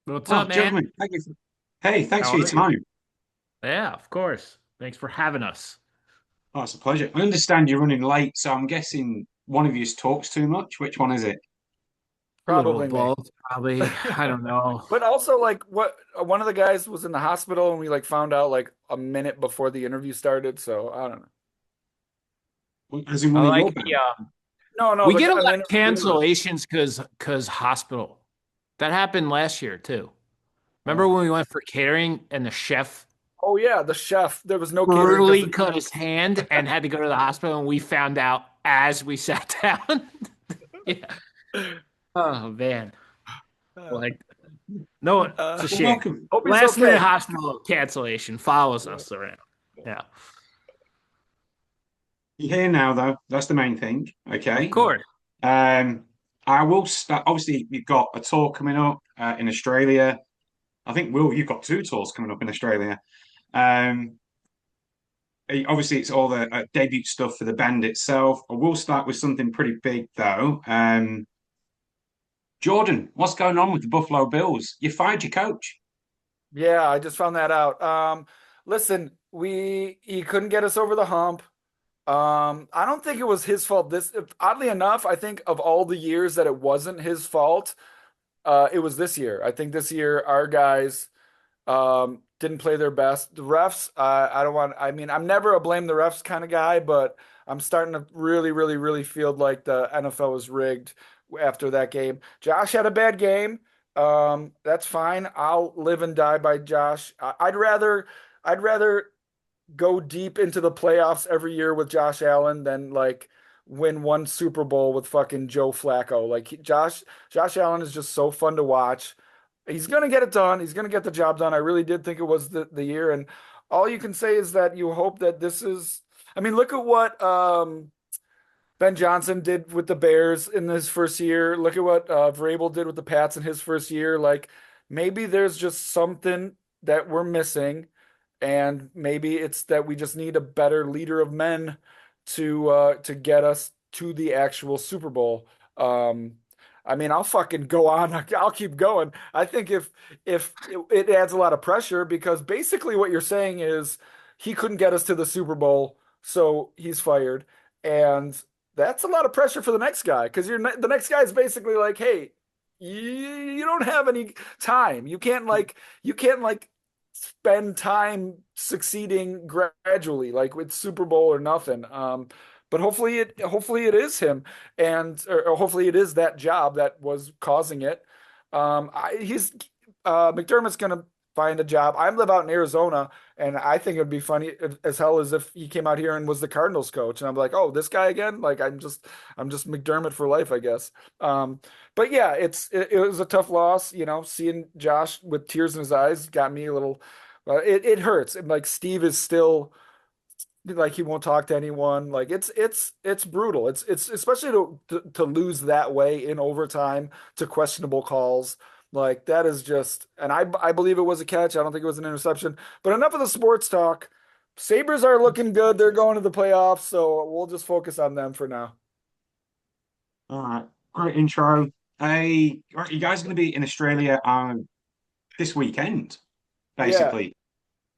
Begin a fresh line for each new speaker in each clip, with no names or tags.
What's
Oh,
up, man?
gentlemen, hey, thanks
How
for your
are you?
time.
Yeah, of course. Thanks for having us.
Oh, it's a pleasure. I understand you're running late, so I'm guessing one of you talks too much. Which one is it?
A little of
Probably me.
both, probably. I don't know.
But also like what one of the guys was in the hospital and we like found out like a minute before the interview started, so I don't know.
As in
I
one of
like
your
the
band?
No,
we
the
get a
an
lot of
interviewer.
cancellations because hospital. That happened last year too. Remember
Oh.
when we went for catering and the chef
Oh yeah, the chef. There was no catering because
brutally cut his hand and had to go to the hospital and we found out as we sat down? Yeah. Oh man. Like no, it's a
Well,
shame.
welcome.
hope he's
Last minute
okay.
hospital cancellation follows
Yeah.
us around. Yeah.
You're here now, though. That's the main thing.
Of
Okay.
course.
Um, I will start. Obviously, you've got a tour coming up in Australia. I think, Will, you've got two tours coming up in Australia. Um, Obviously, it's all the debut stuff for the band itself. I will start with something pretty big, though. Jordan, what's going on with the Buffalo Bills? You fired your coach.
Yeah, I just found that out. Listen, we he couldn't get us over the hump. I don't think it was his fault. Oddly enough, I think of all the years that it wasn't his fault, it was this year. I think this year our guys didn't play their best. The refs, I don't want. I mean, I'm never a blame the refs kind of guy, but I'm starting to really, really, really feel like the NFL was rigged after that game. Josh had a bad game. That's fine. I'll live and die by Josh. I'd rather go deep into the playoffs every year with Josh Allen than like win one Super Bowl with fucking Joe Flacco. Josh Allen is just so fun to watch. He's gonna get it done. He's gonna get the job done. I really did think it was the year, and all you can say is that you hope that this is. I mean, look at what Ben Johnson did with the Bears in his first year. Look at what Vrabel did with the Pats in his first year. Like maybe there's just something that we're missing, and maybe it's that we just need a better leader of men to get us to the actual Super Bowl. Um, I mean, I'll fucking go on. I'll keep going. I think if it adds a lot of pressure because basically what you're saying is he couldn't get us to the Super Bowl, so he's fired, and that's a lot of pressure for the next guy because the next guy is basically like, hey, you don't have any time. You can't like spend time succeeding gradually, like with Super Bowl or nothing. But hopefully it is him, and or hopefully it is that job that was causing it. He's McDermott's gonna find a job. I live out in Arizona, and I think it'd be funny as hell as if he came out here and was the Cardinals coach, and I'm like, oh, this guy again? Like I'm just McDermott for life, I guess. But yeah, it was a tough loss. Seeing Josh with tears in his eyes got me a little. It hurts. And like Steve is still like he won't talk to anyone. Like it's brutal. It's especially to lose that way in overtime to questionable calls. Like that is just, and I believe it was a catch. I don't think it was an interception. But enough of the sports talk. Sabres are looking good. They're going to the playoffs, so we'll just focus on them for now.
All right, great intro. Hey, right, you guys are going to be in Australia this weekend,
Yeah.
basically.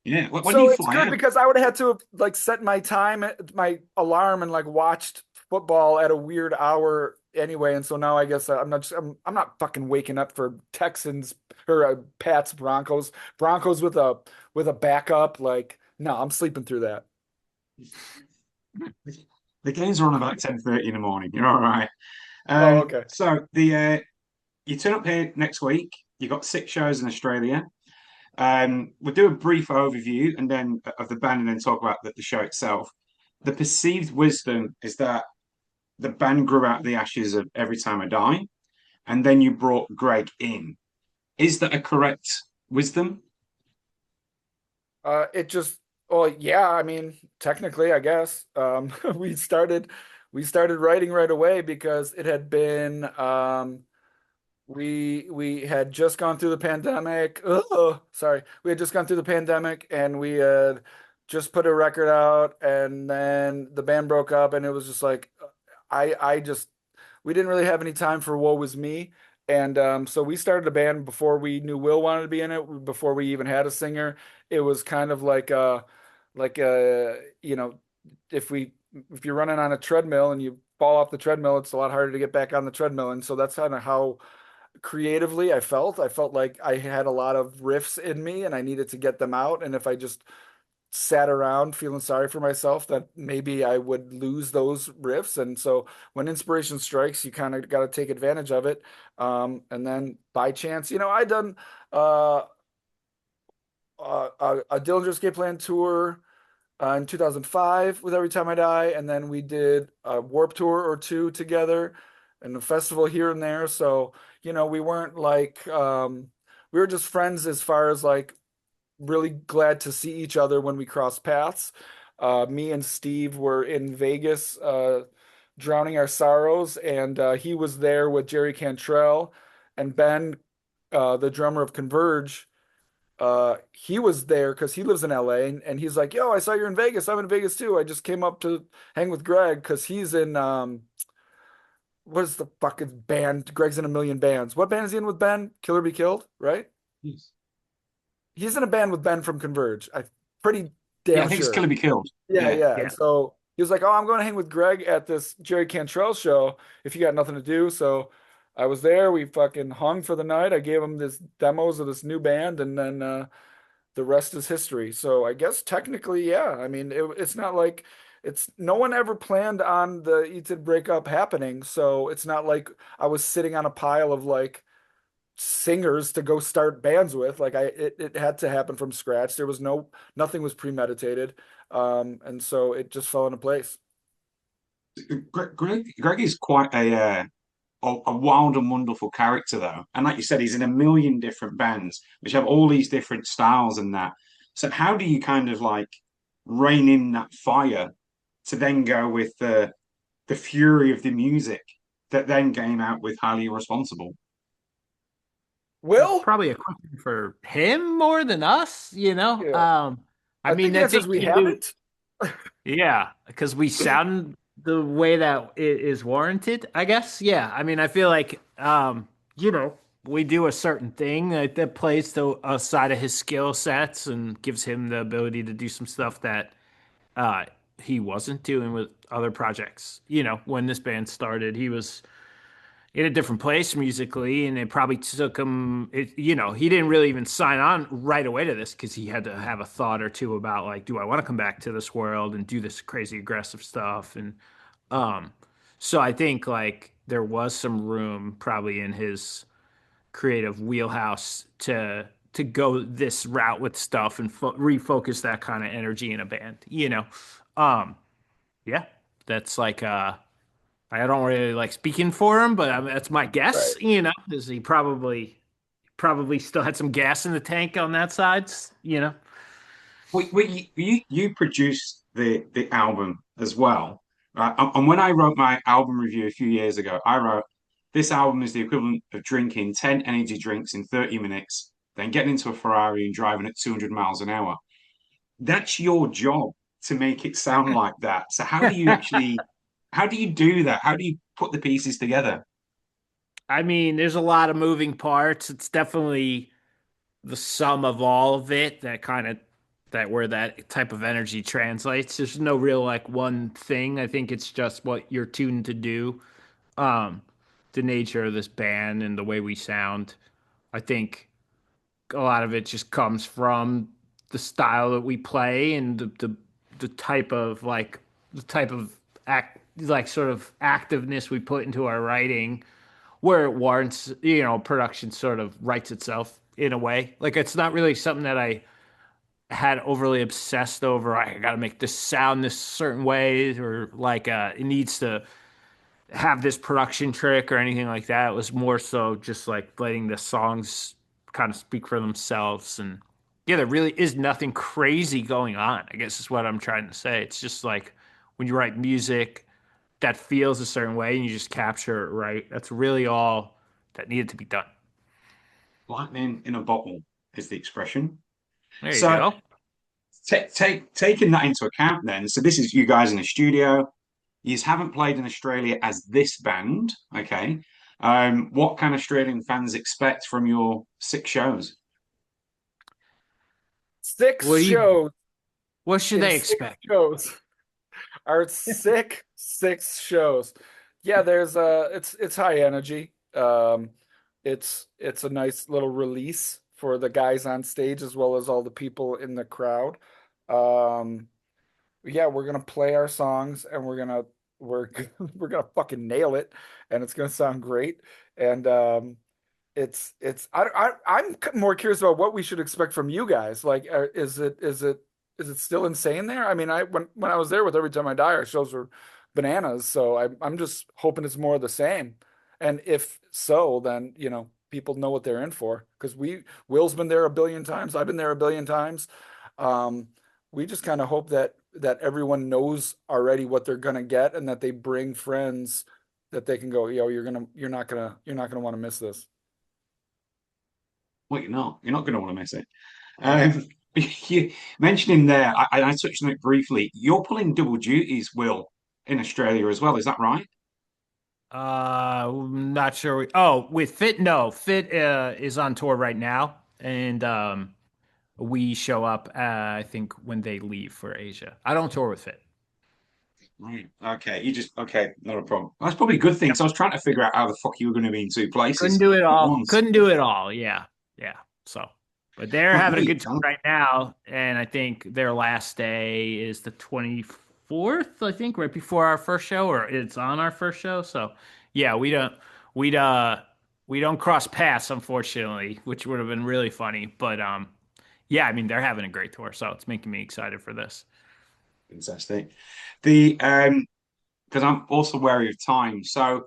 Yeah. When do
So
you
it's
fly
good
out?
because I would have had to have like set my time, my alarm, and like watched football at a weird hour anyway. And so now I guess I'm not fucking waking up for Texans or Pats Broncos with a backup. Like no, I'm sleeping through that.
The games are on about 10:30 in the morning. You're all right.
Oh, okay.
So you turn up here next week. You've got six shows in Australia. We'll do a brief overview and then of the band and then talk about the show itself. The perceived wisdom is that the band grew out of the ashes of Every Time I Die, and then you brought Greg in. Is that a correct wisdom?
It just, oh yeah, I mean, technically, I guess. We started writing right away because it had been we had just gone through the pandemic. Oh, sorry. We had just gone through the pandemic and we had just put a record out and then the band broke up and it was just like I just we didn't really have any time for Woe Was Me. And so we started a band before we knew Will wanted to be in it, before we even had a singer. It was kind of you know, if we if you're running on a treadmill and you fall off the treadmill, it's a lot harder to get back on the treadmill. And so that's kind of how creatively I felt. I felt like I had a lot of riffs in me and I needed to get them out. And if I just sat around feeling sorry for myself, that maybe I would lose those riffs. And so when inspiration strikes, you kind of got to take advantage of it. And then by chance, I done uh, a Dillinger Escape Plan tour in 2005 with Every Time I Die, and then we did a Warp Tour or two together and a festival here and there. So, we weren't like we were just friends as far as like really glad to see each other when we crossed paths. Me and Steve were in Vegas drowning our sorrows, and he was there with Jerry Cantrell and Ben, the drummer of Converge. He was there because he lives in LA, and he's like, "Yo, I saw you're in Vegas. I'm in Vegas too. I just came up to hang with Greg because he's in what is the fucking band? Greg's in a million bands. What band is he in with Ben? Killer Be Killed, right?
Yes.
He's in a band with Ben from Converge. I'm pretty
Yeah, I
damn
think it's
sure.
Killer Be Killed.
Yeah,
Yeah.
yeah. And
Yeah.
so he was like, "Oh, I'm going to hang with Greg at this Jerry Cantrell show if you got nothing to do." So I was there. We fucking hung for the night. I gave him this demos of this new band, and then the rest is history. So I guess technically, yeah. I mean, it's not like it's no one ever planned on the Eat It breakup happening. So it's not like I was sitting on a pile of like singers to go start bands with. Like it had to happen from scratch. There was nothing was premeditated. And so it just fell into place.
Greg is quite a wild and wonderful character, though. And like you said, he's in a million different bands, which have all these different styles and that. So how do you kind of like rein in that fire to then go with the fury of the music that then came out with Highly Irresponsible?
That's
Will?
probably a question for him more than us, you know?
Yeah.
I
I think
mean,
the
I
answer is
think
we
you do,
haven't.
yeah, because we sound the way that it is warranted, I guess. Yeah. I mean, I feel like, we do a certain thing that plays to a side of his skill sets and gives him the ability to do some stuff that uh, he wasn't doing with other projects. When this band started, he was in a different place musically, and it probably took him. He didn't really even sign on right away to this because he had to have a thought or two about like, do I want to come back to this world and do this crazy aggressive stuff? And um, so I think like there was some room probably in his creative wheelhouse to go this route with stuff and refocus that kind of energy in a band. Um, yeah, that's like I don't really like speaking for him, but that's my guess.
Right.
Is he probably still had some gas in the tank on that side.
You produced the album as well, right? And when I wrote my album review a few years ago, I wrote this album is the equivalent of drinking 10 energy drinks in 30 minutes, then getting into a Ferrari and driving at 200 miles an hour. That's your job to make it sound like that. So how do you do that? How do you put the pieces together?
I mean, there's a lot of moving parts. It's definitely the sum of all of it that where that type of energy translates. There's no real like one thing. I think it's just what you're tuned to do. Um, the nature of this band and the way we sound. I think a lot of it just comes from the style that we play and the type of act like sort of activeness we put into our writing where it warrants, production sort of writes itself in a way. Like it's not really something that I had overly obsessed over. I got to make this sound this certain way, or like it needs to have this production trick or anything like that. It was more so just like letting the songs kind of speak for themselves. And yeah, there really is nothing crazy going on, I guess is what I'm trying to say. It's just like when you write music that feels a certain way and you just capture it right. That's really all that needed to be done.
Lightning in a bottle is the expression.
There you
So
go.
taking that into account then, so this is you guys in the studio. You haven't played in Australia as this band, okay? What can Australian fans expect from your 6 shows?
Six
What do you,
shows
what should
in
they
six
expect?
shows. Our sick six shows. Yeah, there's it's high energy. It's a nice little release for the guys on stage as well as all the people in the crowd. Um, yeah, we're gonna play our songs and we're we're gonna fucking nail it, and it's gonna sound great. And it's I'm more curious about what we should expect from you guys. Like, is it still insane there? I mean, I when I was there with Every Time I Die, our shows were bananas. So I'm just hoping it's more of the same. And if so, then people know what they're in for because Will's been there a billion times. I've been there a billion times. Um, we just kind of hope that everyone knows already what they're gonna get and that they bring friends that they can go, you're not gonna want to miss this.
Well, you're not. You're not going to want to miss it. Um, you mentioned him there. I touched on it briefly. You're pulling double duties, Will, in Australia as well. Is that right?
I'm not sure. With Fit, no, Fit is on tour right now, and we show up. I think when they leave for Asia. I don't tour with Fit.
Right. Okay. You just okay. Not a problem. That's probably a good thing. So I was trying to figure out how the fuck you were going to be in two
Couldn't
places
do it
at
all.
once.
Couldn't do it all. Yeah. Yeah. So, but they're
But
having a
mate,
good tour right now. And I think their last day is the 24th, I think, right before our first show, or it's on our first show. So, yeah, we'd, uh, we don't cross paths, unfortunately, which would have been really funny. But, yeah, I mean, they're having a great tour. So it's making me excited for this.
fantastic. The because I'm also wary of time. So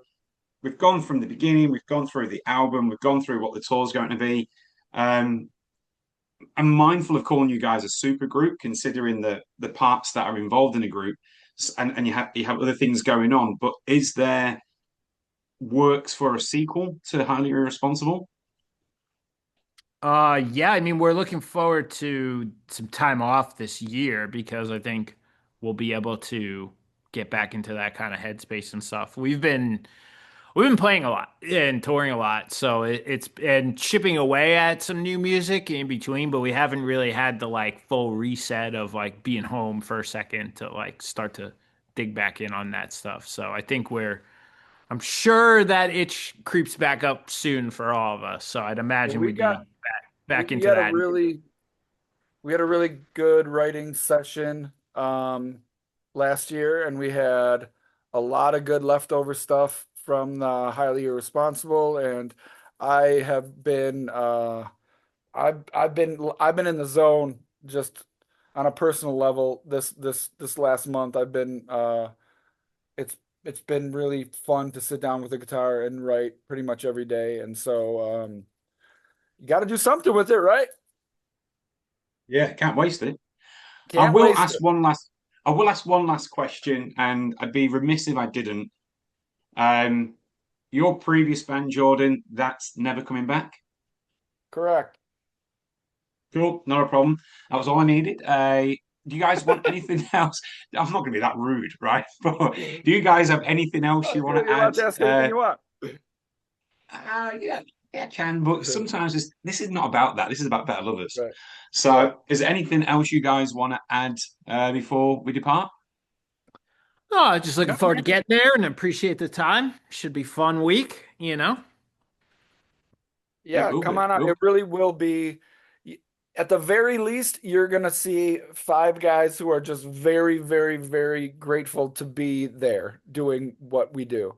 we've gone from the beginning. We've gone through the album. We've gone through what the tour's going to be. Um, I'm mindful of calling you guys a super group, considering the parts that are involved in a group, and you have other things going on. But is there works for a sequel to Highly Irresponsible?
Yeah, I mean, we're looking forward to some time off this year because I think we'll be able to get back into that kind of headspace and stuff. We've been playing a lot and touring a lot, so it's and chipping away at some new music in between, but we haven't really had the like full reset of like being home for a second to like start to dig back in on that stuff. So I think I'm sure that itch creeps back up soon for all of us. So I'd
Well,
imagine
we
we'd
got
be back
we
into
had a
that.
really good writing session last year, and we had a lot of good leftover stuff from the Highly Irresponsible. And I have been I've been in the zone just on a personal level this last month. It's it's been really fun to sit down with a guitar and write pretty much every day, and so you got to do something with it, right?
Yeah, can't waste it. I
Can't
will
waste
ask
it.
one last. I will ask one last question, and I'd be remiss if I didn't. Um, your previous band, Jordan, that's never coming back.
Correct.
Cool, not a problem. That was all I needed. Do you guys want anything else? I'm not going to be that rude, right? But do you guys have anything else
Oh,
you want to
you're allowed
add?
to ask anything you want.
Yeah, yeah, I can. But sometimes this is not about that. This is about better lovers.
Right. Yeah.
So, is there anything else you guys want to add before we depart?
Oh, just looking
No,
forward to
man.
getting there and appreciate the time. Should be fun week.
It
Yeah,
will
come
be.
on out.
Will
It really will be. At the very least, you're gonna see five guys who are just very, very, very grateful to be there doing what we do.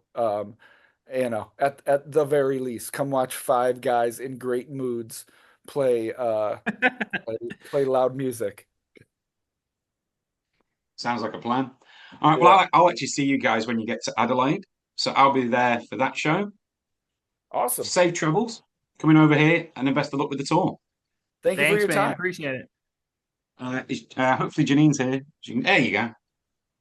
At the very least, come watch five guys in great moods play play loud music.
sounds like a plan. All right. Well,
Yeah.
I'll actually see you guys when you get to Adelaide. So I'll be there for that show.
Awesome.
Safe travels coming over here, and then best of luck with the tour.
Thank you for
Thanks,
your
man.
time.
Appreciate it.
Hopefully Janine's here. There you go.